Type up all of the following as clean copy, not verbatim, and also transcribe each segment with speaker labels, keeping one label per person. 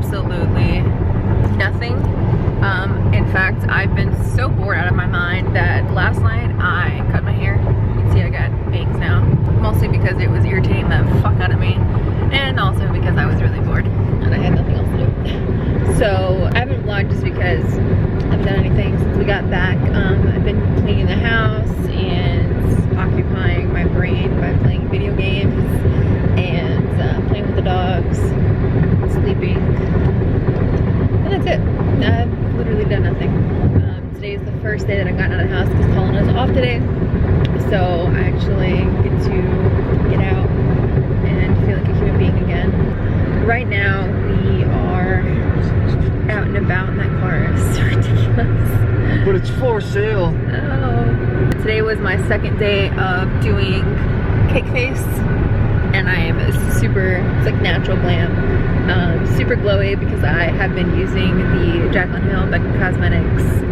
Speaker 1: absolutely nothing. In fact, I've been so bored out of my mind that last night I cut my hair. You can see I got bangs now. Mostly because it was irritating the fuck out of me, and also because I was really bored and I had nothing else to do. So I haven't vlogged just because I haven't done anything since we got back. I've been cleaning the house and occupying my brain by playing video games and playing with the dogs, sleeping, and that's it. I've literally done nothing. Today is the first day that I've gotten out of the house because Colin is off today. So I actually get to get out and feel like a human being again. Right now we are out and about and that car is ridiculous.
Speaker 2: But it's for sale.
Speaker 1: Oh. Today was my second day of doing cake face and I am super, it's like natural glam, super glowy because I have been using the Jaclyn Hill Becca Cosmetics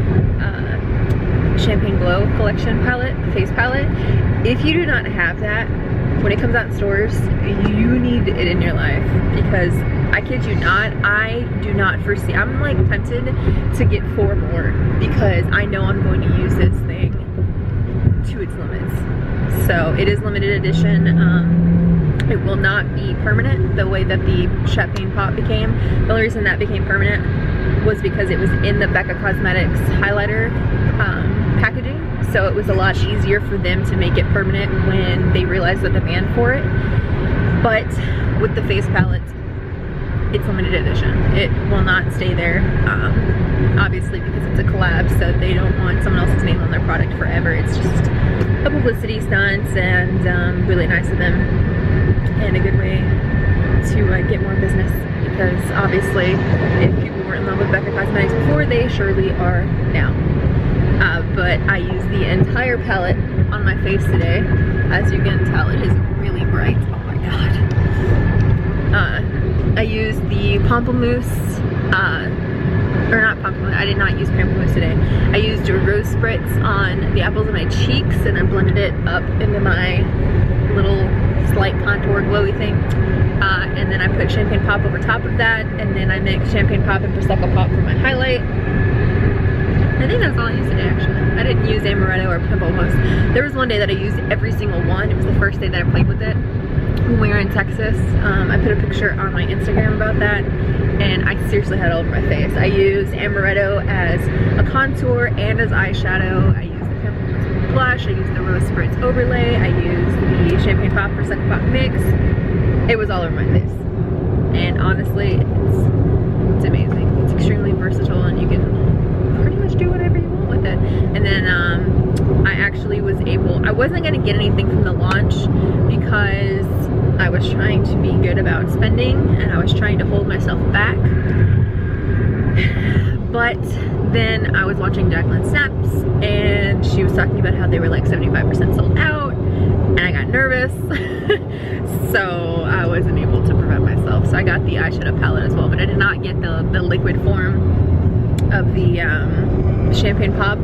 Speaker 1: Champagne Glow collection palette, face palette. If you do not have that, when it comes out in stores, you need it in your life because I kid you not, I do not foresee, I'm like tempted to get 4 more because I know I'm going to use this thing to its limits. So it is limited edition. It will not be permanent the way that the Champagne Pop became. The only reason that became permanent was because it was in the Becca Cosmetics highlighter packaging, so it was a lot easier for them to make it permanent when they realized the demand for it. But with the face palette, it's limited edition. It will not stay there, obviously because it's a collab, so they don't want someone else's name on their product forever. It's just a publicity stunt and really nice of them and a good way to get more business, because obviously if people were in love with Becca Cosmetics before, they surely are now. But I used the entire palette on my face today. As you can tell, it is really bright. Oh my god. I used the Pamplemousse, or not Pamplemousse, I did not use Pamplemousse today. I used a rose spritz on the apples of my cheeks and then blended it up into my little slight contour glowy thing. And then I put Champagne Pop over top of that, and then I mixed Champagne Pop and Prosecco Pop for my highlight. I think that's all I used today actually. I didn't use Amaretto or Pimple Mousse. There was one day that I used every single one. It was the first day that I played with it when we were in Texas. I put a picture on my Instagram about that and I seriously had it all over my face. I used Amaretto as a contour and as eyeshadow. I used the Pimple Mousse blush. I used the Rose Spritz overlay. I used the Champagne Pop Prosecco Pop mix. It was all over my face. And honestly, it's amazing. It's extremely versatile and you can pretty much do whatever you want with it. And then I actually was able, I wasn't going to get anything from the launch because I was trying to be good about spending and I was trying to hold myself back. But then I was watching Jaclyn Snaps and she was talking about how they were like 75% sold out and I got nervous. So I wasn't able to prevent myself. So I got the eyeshadow palette as well, but I did not get the liquid form of the Champagne Pop,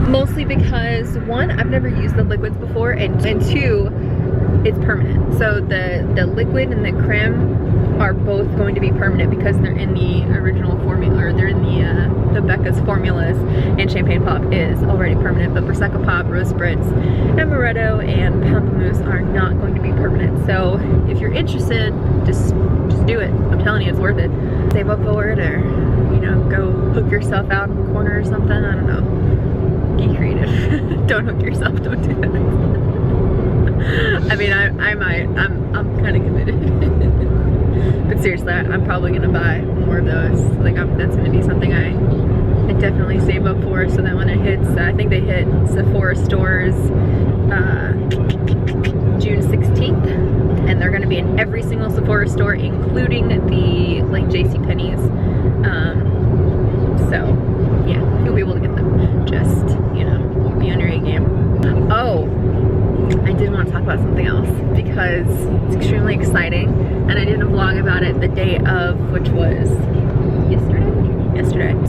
Speaker 1: mostly because 1, I've never used the liquids before, and 2, it's permanent. So the liquid and the creme are both going to be permanent because they're in the original formula, or they're in the Becca's formulas, and Champagne Pop is already permanent, but Prosecco Pop, Rose Spritz, Amaretto, and Pamplemousse are not going to be permanent. So if you're interested, just do it. I'm telling you, it's worth it. Save up for it, or you know, go hook yourself out in the corner or something. I don't know. Be creative. Don't hook yourself. Don't do that. I mean, I might. I'm kind of committed. But seriously, I'm probably gonna buy more of those. Like, that's gonna be something I definitely save up for, so that when it hits, I think they hit Sephora stores June 16th, and they're gonna be in every single Sephora store, including the like JCPenney's. So yeah, you'll be able to get them. Just, you know, be on your A game. Oh, I did want to talk about something else because it's extremely exciting, and I did a vlog about it the day of, which was yesterday.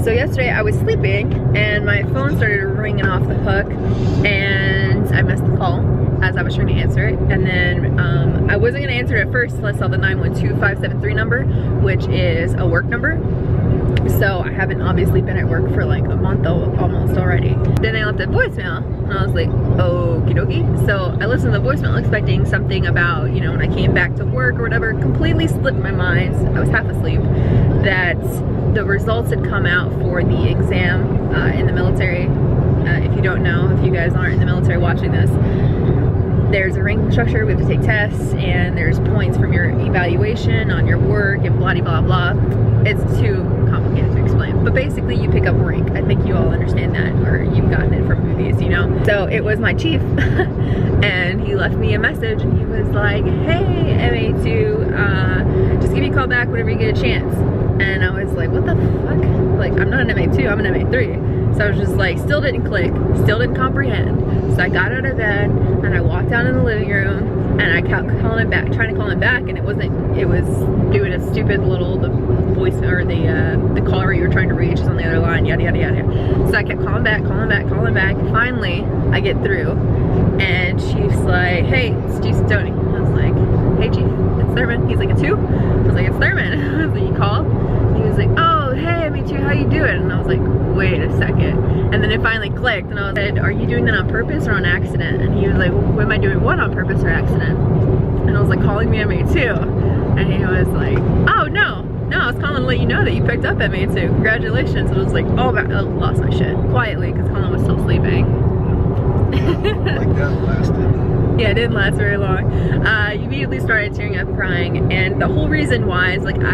Speaker 1: So yesterday I was sleeping and my phone started ringing off the hook, and and I missed the call as I was trying to answer it. And then I wasn't gonna answer it at first until I saw the 912573 number, which is a work number. So I haven't obviously been at work for like a month almost already. Then they left a voicemail and I was like, okie dokie. So I listened to the voicemail expecting something about, you know, when I came back to work or whatever. Completely slipped my mind, I was half asleep, that the results had come out for the exam in the military. If you don't know, if you guys aren't in the military watching this, there's a ranking structure. We have to take tests and there's points from your evaluation on your work and blah blah blah. It's too complicated to explain, but basically you pick up rank. I think you all understand that, or you've gotten it from movies, you know. So it was my chief and he left me a message and he was like, hey MA2, just give me a call back whenever you get a chance. And I was like, what the fuck? Like, I'm not an MA2, I'm an MA3. So I was just like, still didn't click, still didn't comprehend. So I got out of bed and I walked down in the living room and I kept calling it back, trying to call him back, and it was doing a stupid little, the voice, or the caller you were trying to reach is on the other line, yada yada yada. So I kept calling back. Finally, I get through and Chief's like, hey, it's Chief Tony. I was like, hey Chief, it's Thurman. He's like, it's who? I was like, it's Thurman. I was like, you called? He was like, oh, hey, me too, how you doing? And I was like, wait a second. And then it finally clicked and I was like, are you doing that on purpose or on accident? And he was like, well, am I doing what on purpose or accident? And I was like, calling me MA2. And he was like, oh, no, I was calling to let you know that you picked up MA2. Congratulations. And I was like, oh, I lost my shit. Quietly, because Colin was still sleeping.
Speaker 2: Like that lasted.
Speaker 1: Yeah, it didn't last very long. You immediately started tearing up crying, and the whole reason why is like when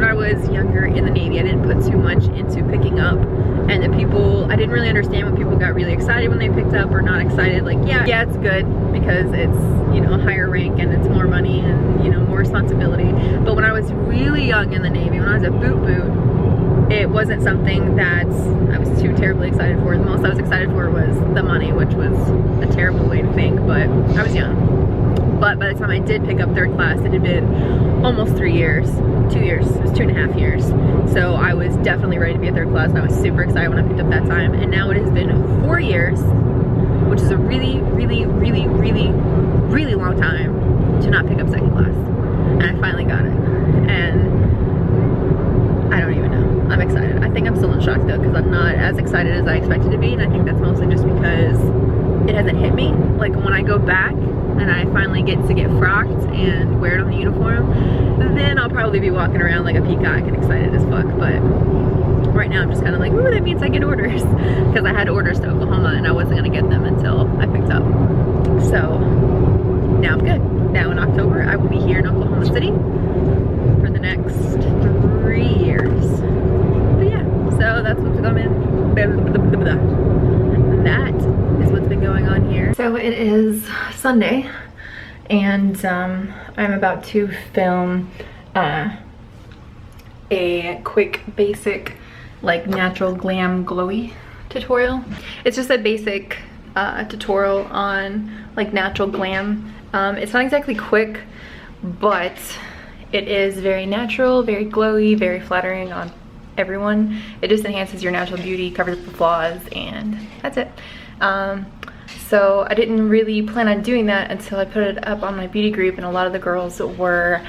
Speaker 1: I was younger in the Navy, I didn't put too much into picking up, and I didn't really understand when people got really excited when they picked up or not excited. Like, yeah, it's good because it's, you know, a higher rank and it's more money and, you know, more responsibility. But when I was really young in the Navy, when I was a boot, it wasn't something that I was too terribly excited for. The most I was excited for was the money, which was a terrible way to think, but I was young. But by the time I did pick up third class, it had been almost 3 years. 2 years. It was 2.5 years. So I was definitely ready to be a third class, and I was super excited when I picked up that time. And now it has been 4 years, which is a really, really, really, really, really long time to not pick up second class. And I finally got it. And I don't even know. I'm excited. I think I'm still in shock though, because I'm not as excited as I expected to be, and I think that's mostly just because it hasn't hit me. Like, when I go back and I finally get frocked and wear it on the uniform, then I'll probably be walking around like a peacock and excited as fuck. But right now I'm just kind of like, ooh, that means I get orders, because I had orders to Oklahoma and I wasn't gonna get them until I picked up. So now I'm good. Now in October I will be here in Oklahoma City for the next 3 years. But yeah, so that's what's going. That is what's been going on here. So it is Sunday, and I'm about to film a quick basic like natural glam glowy tutorial. It's just a basic tutorial on like natural glam. It's not exactly quick, but it is very natural, very glowy, very flattering on everyone. It just enhances your natural beauty, covers up the flaws, and that's it. So I didn't really plan on doing that until I put it up on my beauty group, and a lot of the girls were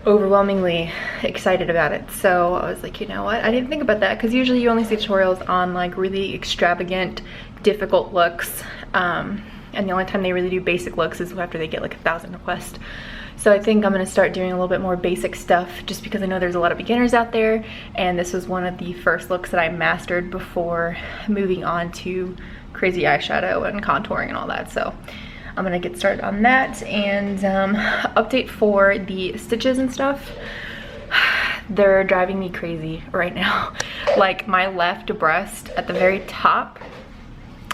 Speaker 1: overwhelmingly excited about it. So I was like, you know what, I didn't think about that, because usually you only see tutorials on like really extravagant, difficult looks, and the only time they really do basic looks is after they get like 1,000 requests. So I think I'm gonna start doing a little bit more basic stuff, just because I know there's a lot of beginners out there, and this was one of the first looks that I mastered before moving on to crazy eyeshadow and contouring and all that. So I'm gonna get started on that, and update for the stitches and stuff. They're driving me crazy right now. Like, my left breast at the very top,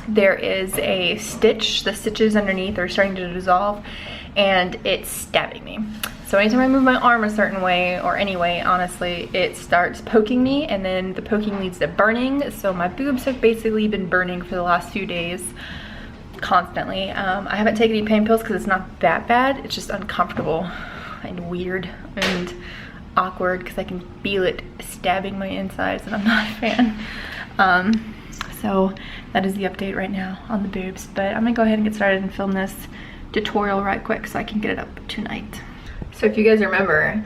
Speaker 1: there is a stitch. The stitches underneath are starting to dissolve, and it's stabbing me. So anytime I move my arm a certain way, or any way, honestly, it starts poking me, and then the poking leads to burning. So my boobs have basically been burning for the last few days, constantly. I haven't taken any pain pills because it's not that bad. It's just uncomfortable and weird and awkward, because I can feel it stabbing my insides, and I'm not a fan. So that is the update right now on the boobs, but I'm gonna go ahead and get started and film this tutorial right quick so I can get it up tonight. So if you guys remember,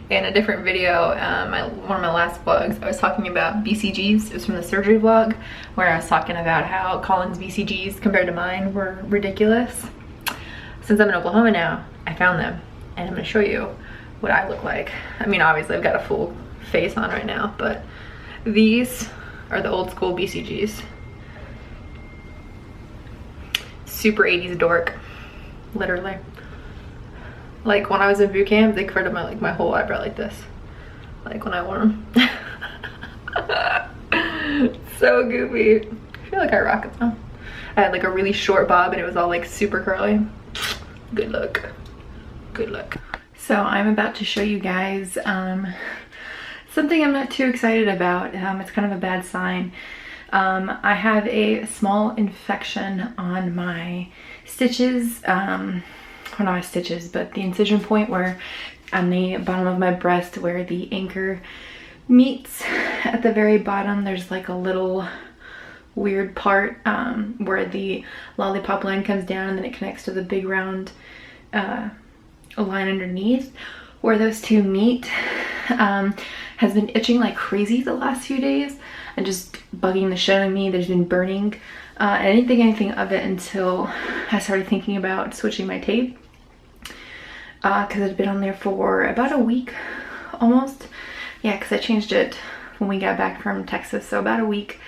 Speaker 1: in a different video, one of my last vlogs, I was talking about BCGs. It was from the surgery vlog where I was talking about how Colin's BCGs compared to mine were ridiculous. Since I'm in Oklahoma now, I found them and I'm gonna show you what I look like. I mean, obviously I've got a full face on right now, but these are the old school BCGs. Super 80s dork, literally. Like when I was in boot camp, they covered up my whole eyebrow like this. Like when I wore them. So goofy. I feel like I rock it though. I had like a really short bob and it was all like super curly. Good look. Good look. So I'm about to show you guys something I'm not too excited about. It's kind of a bad sign. I have a small infection on my stitches. Well, not my stitches, but the incision point where on the bottom of my breast where the anchor meets at the very bottom, there's like a little weird part where the lollipop line comes down and then it connects to the big round line underneath. Where those two meet has been itching like crazy the last few days and just bugging the shit out of me. There's been burning. I didn't think anything of it until I started thinking about switching my tape because it had been on there for about a week almost. Yeah, because I changed it when we got back from Texas, so about a week.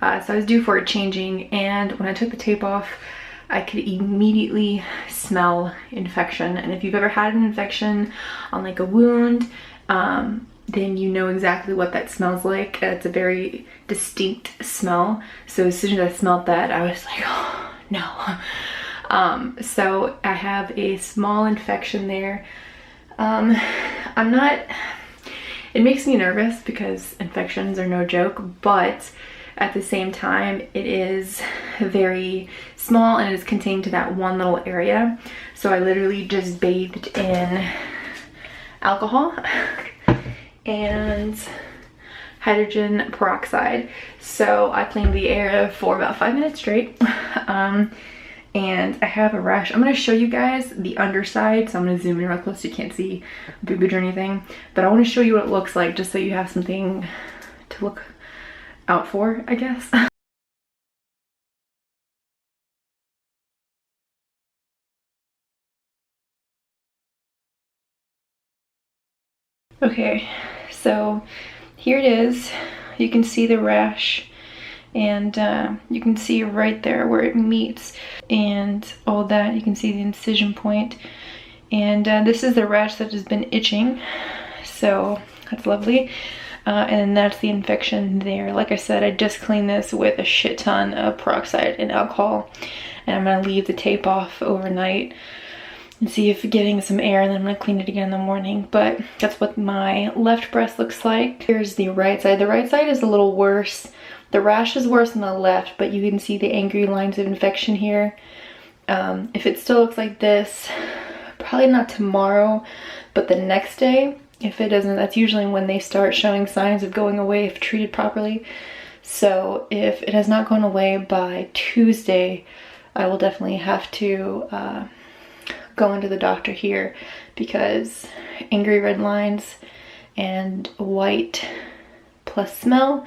Speaker 1: So I was due for it changing, and when I took the tape off, I could immediately smell infection. And if you've ever had an infection on like a wound, then you know exactly what that smells like. It's a very distinct smell. So as soon as I smelled that, I was like, oh no. So I have a small infection there. It makes me nervous because infections are no joke, but at the same time, it is very small and it is contained to that one little area. So I literally just bathed in alcohol and hydrogen peroxide. So I cleaned the area for about 5 minutes straight. And I have a rash. I'm gonna show you guys the underside. So I'm gonna zoom in real close so you can't see boobage or anything. But I wanna show you what it looks like just so you have something to look out for, I guess. Okay, so here it is. You can see the rash and you can see right there where it meets and all that. You can see the incision point, and this is the rash that has been itching, so that's lovely. And that's the infection there. Like I said, I just cleaned this with a shit ton of peroxide and alcohol, and I'm gonna leave the tape off overnight and see if getting some air, and then I'm gonna clean it again in the morning. But that's what my left breast looks like. Here's the right side. The right side is a little worse. The rash is worse than the left, but you can see the angry lines of infection here. If it still looks like this, probably not tomorrow, but the next day. If it doesn't, that's usually when they start showing signs of going away if treated properly. So if it has not gone away by Tuesday, I will definitely have to go into the doctor here, because angry red lines and white plus smell,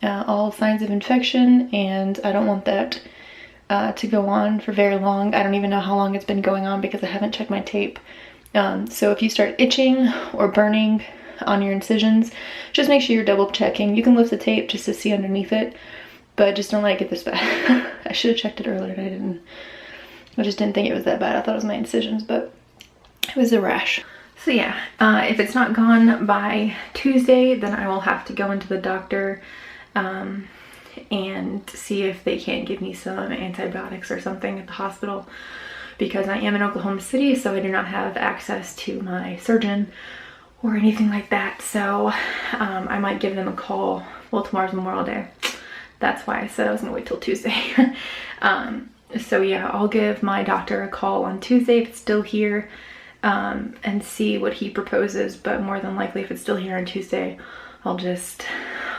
Speaker 1: all signs of infection, and I don't want that to go on for very long. I don't even know how long it's been going on because I haven't checked my tape. So if you start itching or burning on your incisions, just make sure you're double checking. You can lift the tape just to see underneath it, but just don't let it get this bad. I should have checked it earlier and I didn't. I just didn't think it was that bad. I thought it was my incisions, but it was a rash. So yeah, if it's not gone by Tuesday, then I will have to go into the doctor and see if they can't give me some antibiotics or something at the hospital, because I am in Oklahoma City, so I do not have access to my surgeon or anything like that. So I might give them a call. Well, tomorrow's Memorial Day. That's why I said I was gonna wait till Tuesday. So yeah, I'll give my doctor a call on Tuesday if it's still here, and see what he proposes. But more than likely, if it's still here on Tuesday, I'll just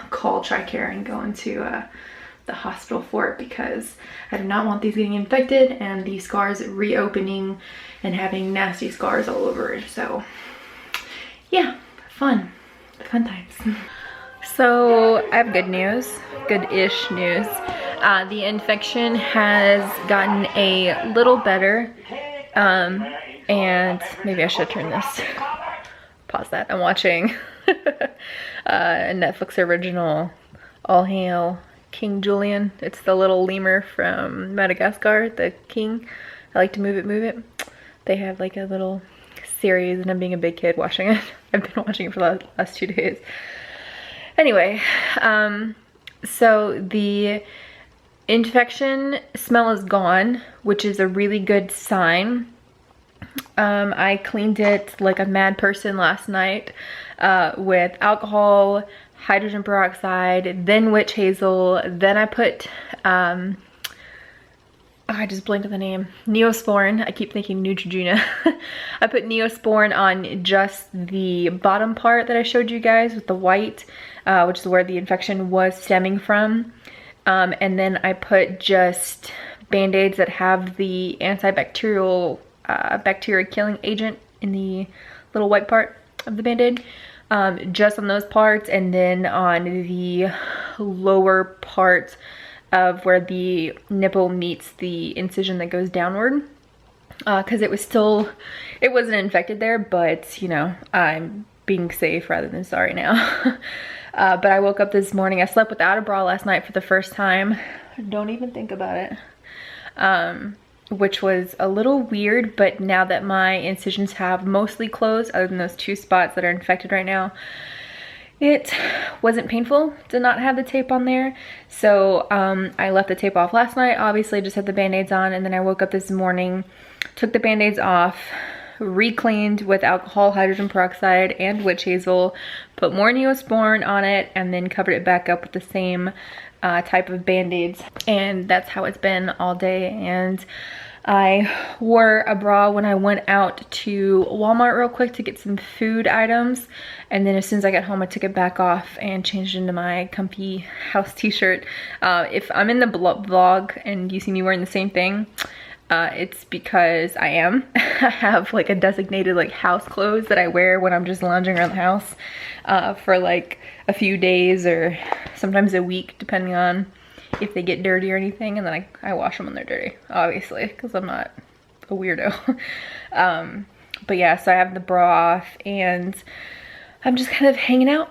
Speaker 1: call TRICARE and go into
Speaker 3: the hospital for it because I do not want these getting infected and these scars reopening and having nasty scars all over it. So yeah, fun times.
Speaker 1: So I have good news, good-ish news. The infection has gotten a little better, and maybe I should turn this, pause that. I'm watching a Netflix original, All Hail King Julian. It's the little lemur from Madagascar, the king. I like to move it. They have like a little series and I'm being a big kid watching it. I've been watching it for the last 2 days. Anyway, so the infection smell is gone, which is a really good sign. I cleaned it like a mad person last night with alcohol, hydrogen peroxide, then witch hazel, then I put, I just blanked on the name, Neosporin. I keep thinking Neutrogena. I put Neosporin on just the bottom part that I showed you guys with the white, which is where the infection was stemming from. And then I put just Band-Aids that have the antibacterial bacteria killing agent in the little white part of the Band-Aid. Just on those parts, and then on the lower part of where the nipple meets the incision that goes downward, because it wasn't infected there, but you know, I'm being safe rather than sorry now. But I woke up this morning, I slept without a bra last night for the first time. Don't even think about it. Which was a little weird, but now that my incisions have mostly closed, other than those 2 spots that are infected right now, it wasn't painful to not have the tape on there. So I left the tape off last night, obviously just had the Band-Aids on, and then I woke up this morning, took the Band-Aids off, re-cleaned with alcohol, hydrogen peroxide, and witch hazel, put more Neosporin on it, and then covered it back up with the same type of Band-Aids. And that's how it's been all day. And I wore a bra when I went out to Walmart real quick to get some food items, and then as soon as I got home I took it back off and changed into my comfy house t-shirt. If I'm in the vlog and you see me wearing the same thing, it's because I am. I have like a designated like house clothes that I wear when I'm just lounging around the house for like a few days or sometimes a week, depending on if they get dirty or anything, and then I wash them when they're dirty, obviously, because I'm not a weirdo. But yeah, so I have the bra off and I'm just kind of hanging out,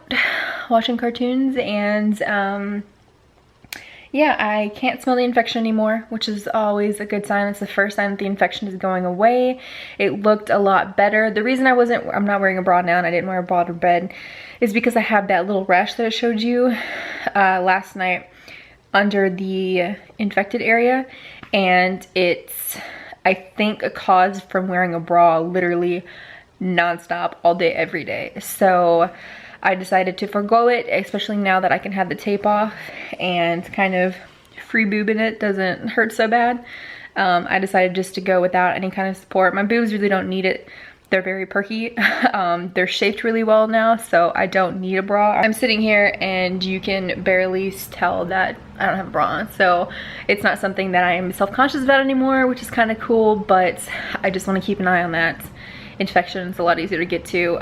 Speaker 1: watching cartoons, and yeah, I can't smell the infection anymore, which is always a good sign. It's the first sign that the infection is going away. It looked a lot better. The reason I'm not wearing a bra now and I didn't wear a bra to bed is because I have that little rash that I showed you last night under the infected area, and it's, I think, a cause from wearing a bra literally nonstop all day every day. So I decided to forgo it, especially now that I can have the tape off and kind of free boobing it doesn't hurt so bad. I decided just to go without any kind of support. My boobs really don't need it. They're very perky. They're shaped really well now, so I don't need a bra. I'm sitting here and you can barely tell that I don't have a bra on, so it's not something that I'm self-conscious about anymore, which is kind of cool, but I just want to keep an eye on that infection. It's a lot easier to get to.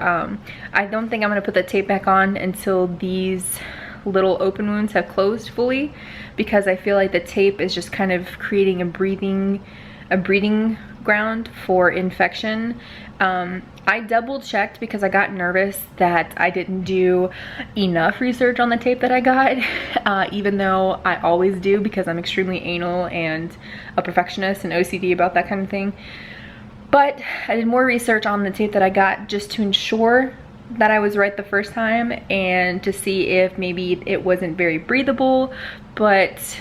Speaker 1: I don't think I'm going to put the tape back on until these little open wounds have closed fully, because I feel like the tape is just kind of creating a breeding ground for infection. I double checked because I got nervous that I didn't do enough research on the tape that I got, even though I always do, because I'm extremely anal and a perfectionist and OCD about that kind of thing. But I did more research on the tape that I got just to ensure that I was right the first time, and to see if maybe it wasn't very breathable, but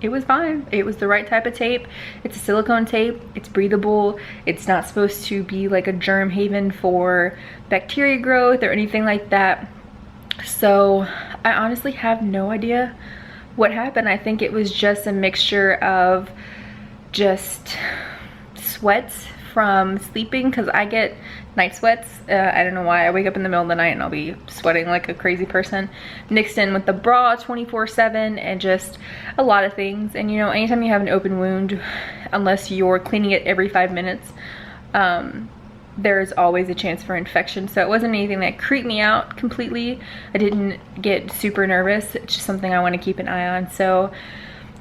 Speaker 1: it was fine. It was the right type of tape. It's a silicone tape. It's breathable. It's not supposed to be like a germ haven for bacteria growth or anything like that. So I honestly have no idea what happened. I think it was just a mixture of just sweats from sleeping because I get night sweats. I don't know why. I wake up in the middle of the night and I'll be sweating like a crazy person, mixed in with the bra 24/7 and just a lot of things. And you know, anytime you have an open wound, unless you're cleaning it every 5 minutes, there's always a chance for infection. So it wasn't anything that creeped me out completely. I didn't get super nervous. It's just something I want to keep an eye on. So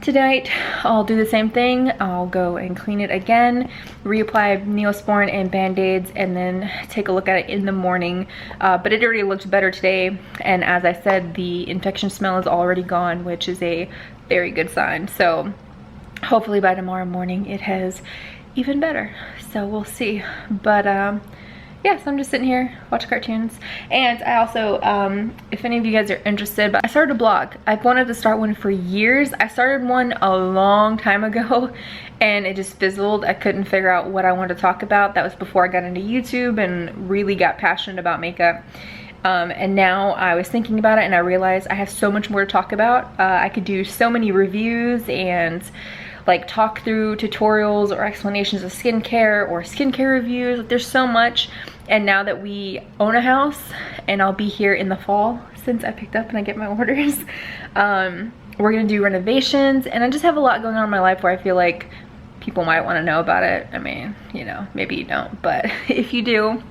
Speaker 1: tonight I'll do the same thing. I'll go and clean it again, reapply Neosporin and band-aids, and then take a look at it in the morning. But it already looked better today, and as I said, the infection smell is already gone, which is a very good sign. So hopefully by tomorrow morning it has even better, so we'll see. But yeah, so I'm just sitting here watching cartoons. And I also, if any of you guys are interested, but I started a blog. I've wanted to start one for years. I started one a long time ago and it just fizzled. I couldn't figure out what I wanted to talk about. That was before I got into YouTube and really got passionate about makeup. And now I was thinking about it and I realized I have so much more to talk about. I could do so many reviews and like talk through tutorials or explanations of skincare or skincare reviews. Like, there's so much. And now that we own a house and I'll be here in the fall since I picked up and I get my orders, we're gonna do renovations, and I just have a lot going on in my life where I feel like people might want to know about it. I mean, you know, maybe you don't, but if you do,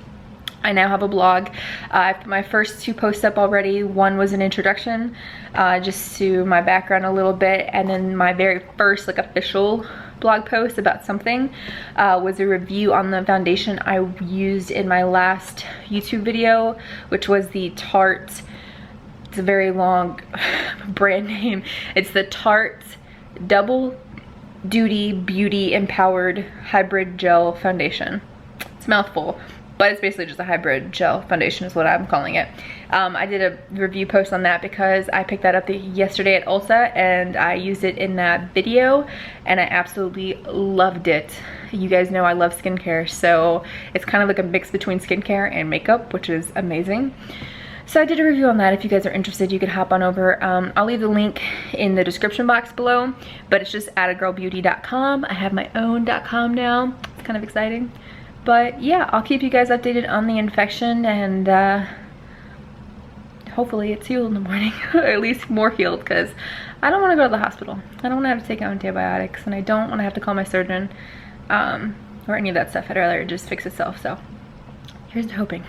Speaker 1: I now have a blog. I put my first 2 posts up already. One was an introduction just to my background a little bit, and then my very first like official blog post about something was a review on the foundation I used in my last YouTube video, which was the Tarte, it's a very long brand name, it's the Tarte Double Duty Beauty Empowered Hybrid Gel Foundation. It's a mouthful, but it's basically just a hybrid gel foundation is what I'm calling it. I did a review post on that because I picked that up yesterday at Ulta and I used it in that video and I absolutely loved it. You guys know I love skincare, so it's kind of like a mix between skincare and makeup, which is amazing. So I did a review on that. If you guys are interested, you could hop on over. I'll leave the link in the description box below, but it's just attagirlbeauty.com. I have my own .com now. It's kind of exciting. But yeah, I'll keep you guys updated on the infection, and hopefully it's healed in the morning, or at least more healed, because I don't want to go to the hospital. I don't want to have to take antibiotics, and I don't want to have to call my surgeon or any of that stuff. I'd rather just fix itself, so here's to hoping.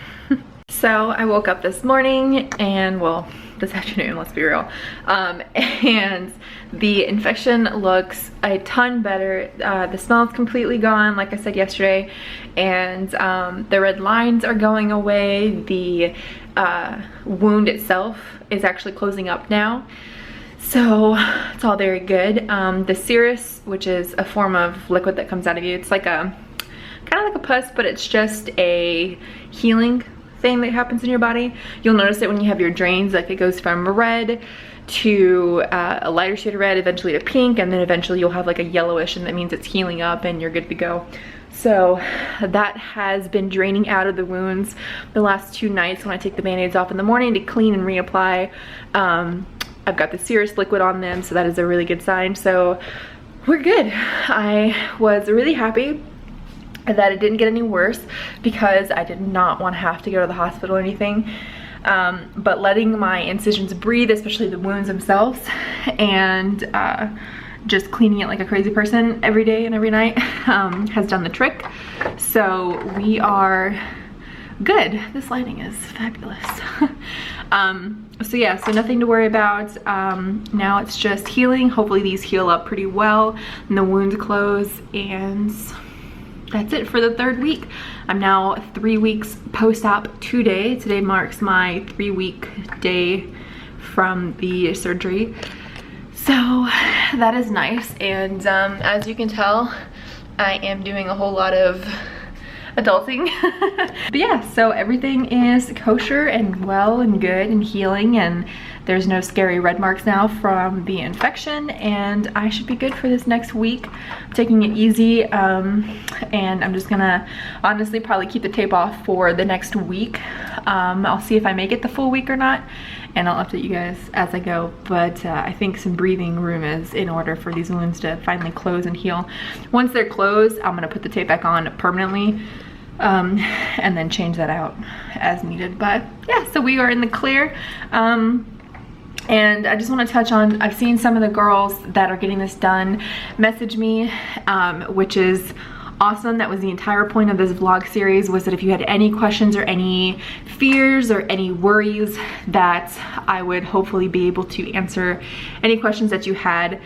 Speaker 1: So I woke up this morning, and well, this afternoon, let's be real, and the infection looks a ton better. The smell is completely gone, like I said yesterday, and the red lines are going away. The wound itself is actually closing up now, so it's all very good. The serous, which is a form of liquid that comes out of you, it's like a kind of like a pus, but it's just a healing thing that happens in your body. You'll notice it when you have your drains, like it goes from red to a lighter shade of red, eventually to pink, and then eventually you'll have like a yellowish, and that means it's healing up and you're good to go. So that has been draining out of the wounds the last 2 nights when I take the band-aids off in the morning to clean and reapply. I've got the serous liquid on them, so that is a really good sign. So we're good. I was really happy that it didn't get any worse because I did not want to have to go to the hospital or anything. But letting my incisions breathe, especially the wounds themselves, and just cleaning it like a crazy person every day and every night has done the trick. So we are good. This lighting is fabulous. So yeah, so nothing to worry about. Now it's just healing. Hopefully these heal up pretty well and the wounds close, and that's it for the 3rd week. I'm now 3 weeks post-op today. Today marks my 3-week day from the surgery. So that is nice, and as you can tell, I am doing a whole lot of adulting. But yeah, so everything is kosher and well and good and healing, and there's no scary red marks now from the infection, and I should be good for this next week. I'm taking it easy, and I'm just gonna honestly probably keep the tape off for the next week. I'll see if I make it the full week or not,
Speaker 3: and I'll update you guys as I go. But I think some breathing room is in order for these wounds to finally close and heal. Once they're closed, I'm gonna put the tape back on permanently, and then change that out as needed. But yeah, so we are in the clear. And I just want to touch on, I've seen some of the girls that are getting this done message me, which is awesome. That was the entire point of this vlog series, was that if you had any questions or any fears or any worries, that I would hopefully be able to answer any questions that you had.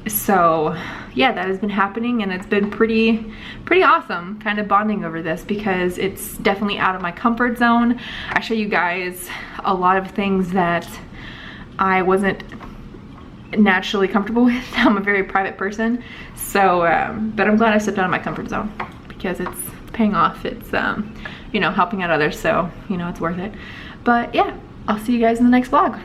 Speaker 3: So yeah, that has been happening, and it's been pretty awesome kind of bonding over this, because it's definitely out of my comfort zone. I show you guys a lot of things that I wasn't naturally comfortable with. I'm a very private person, so but I'm glad I stepped out of my comfort zone, because it's paying off. It's you know, helping out others, so you know, it's worth it. But yeah, I'll see you guys in the next vlog.